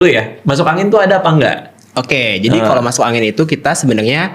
ya, masuk angin tuh ada apa enggak? Oke, jadi kalau masuk angin itu kita sebenarnya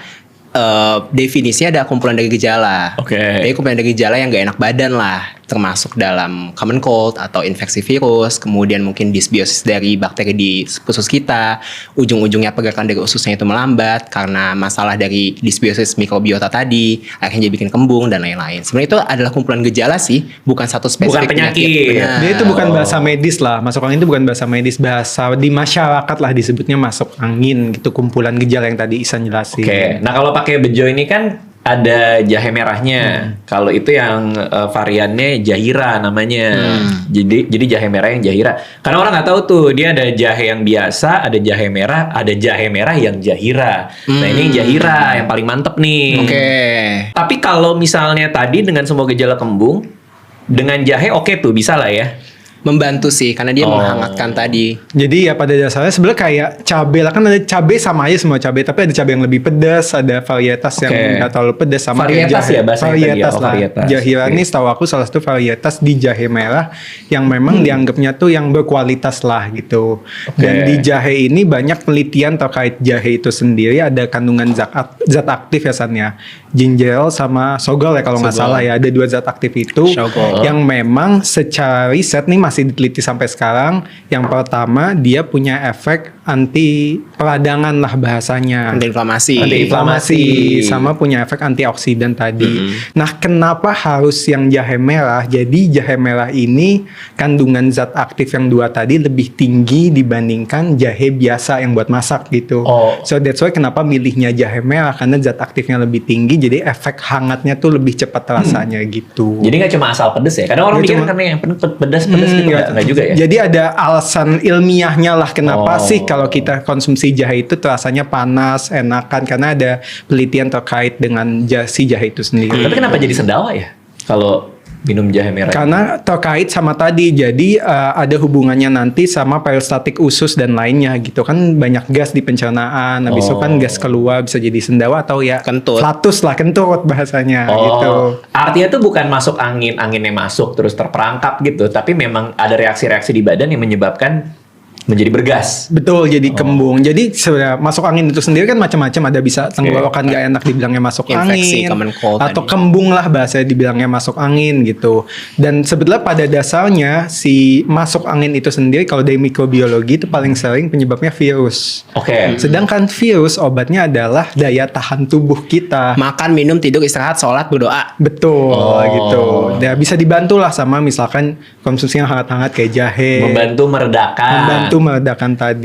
definisinya ada kumpulan dari gejala. Oke. Jadi kumpulan dari gejala yang gak enak badan lah, termasuk dalam common cold atau infeksi virus, kemudian mungkin disbiosis dari bakteri di usus kita, ujung-ujungnya pergerakan dari ususnya itu melambat karena masalah dari disbiosis mikrobiota tadi, akhirnya jadi bikin kembung dan lain-lain. Sebenarnya itu adalah kumpulan gejala sih, bukan satu spesifik Bukan penyakit. Benar. Dia itu bukan bahasa medis lah. Masuk angin itu bukan bahasa medis, bahasa di masyarakat lah disebutnya masuk angin gitu, kumpulan gejala yang tadi Isan jelasin. Oke. Nah kalau pakai bejo ini kan ada jahe merahnya. Kalau itu yang variannya jahira namanya. Jadi jahe merah yang jahira. Karena orang nggak tahu tuh dia ada jahe yang biasa, ada jahe merah, ada jahe merah yang jahira. Nah ini jahira yang paling mantep nih. Oke. Tapi kalau misalnya tadi dengan semua gejala kembung, dengan jahe oke tuh bisa lah ya. Membantu sih karena dia menghangatkan tadi. Jadi ya pada dasarnya sebenarnya kayak cabai lah, kan ada cabai sama aja semua cabai, tapi ada cabai yang lebih pedas, ada varietas yang nggak terlalu pedas sama Varietas jahe. ya bahasanya tadi ya? Varietas Oh, lah. varietas. Jahira Oke. ini setahu aku salah satu varietas di jahe merah yang memang dianggapnya tuh yang berkualitas lah gitu. Dan di jahe ini banyak penelitian terkait jahe itu sendiri, ada kandungan zat aktif ya Sannya. Gingerol sama sogol ya kalau nggak salah ya, ada dua zat aktif itu Sogol. yang memang secara riset nih masih diteliti sampai sekarang. Yang pertama dia punya efek anti peradangan lah bahasanya, Antiinflamasi. anti-inflamasi sama punya efek antioksidan tadi. Nah, kenapa harus yang jahe merah? Jadi jahe merah ini kandungan zat aktif yang dua tadi lebih tinggi dibandingkan jahe biasa yang buat masak gitu. Oh. So that's why kenapa milihnya jahe merah, karena zat aktifnya lebih tinggi, jadi efek hangatnya tuh lebih cepat rasanya gitu. Jadi nggak cuma asal pedes ya. Kadang orang Nggak mikir cuma- karena yang pedas gitu nggak juga ya. Jadi ada alasan ilmiahnya lah kenapa sih kalau kita konsumsi jahe itu terasanya panas, enakan, karena ada penelitian terkait dengan si jahe itu sendiri. Tapi kenapa jadi sendawa ya? Kalau minum jahe merah. Karena terkait sama tadi, jadi ada hubungannya nanti sama peristaltik usus dan lainnya gitu kan, banyak gas di pencernaan, habis itu kan gas keluar bisa jadi sendawa atau ya Kentut. flatus lah, kentut bahasanya gitu. Artinya tuh bukan masuk anginnya masuk terus terperangkap gitu, tapi memang ada reaksi-reaksi di badan yang menyebabkan menjadi bergas. Betul, jadi kembung. Jadi sebenarnya masuk angin itu sendiri kan macam-macam, ada bisa tenggorokan gak enak dibilangnya masuk Infeksi, angin, common cold atau tadi. kembung lah bahasanya dibilangnya masuk angin gitu. Dan sebetulnya pada dasarnya si masuk angin itu sendiri kalau dari mikrobiologi itu paling sering penyebabnya virus. Oke. Sedangkan virus obatnya adalah daya tahan tubuh kita. Makan, minum, tidur, istirahat, sholat, berdoa. Betul gitu. Dan bisa dibantu lah sama misalkan konsumsi yang hangat-hangat kayak jahe. Membantu meredakan. Membantu meredakan tadi.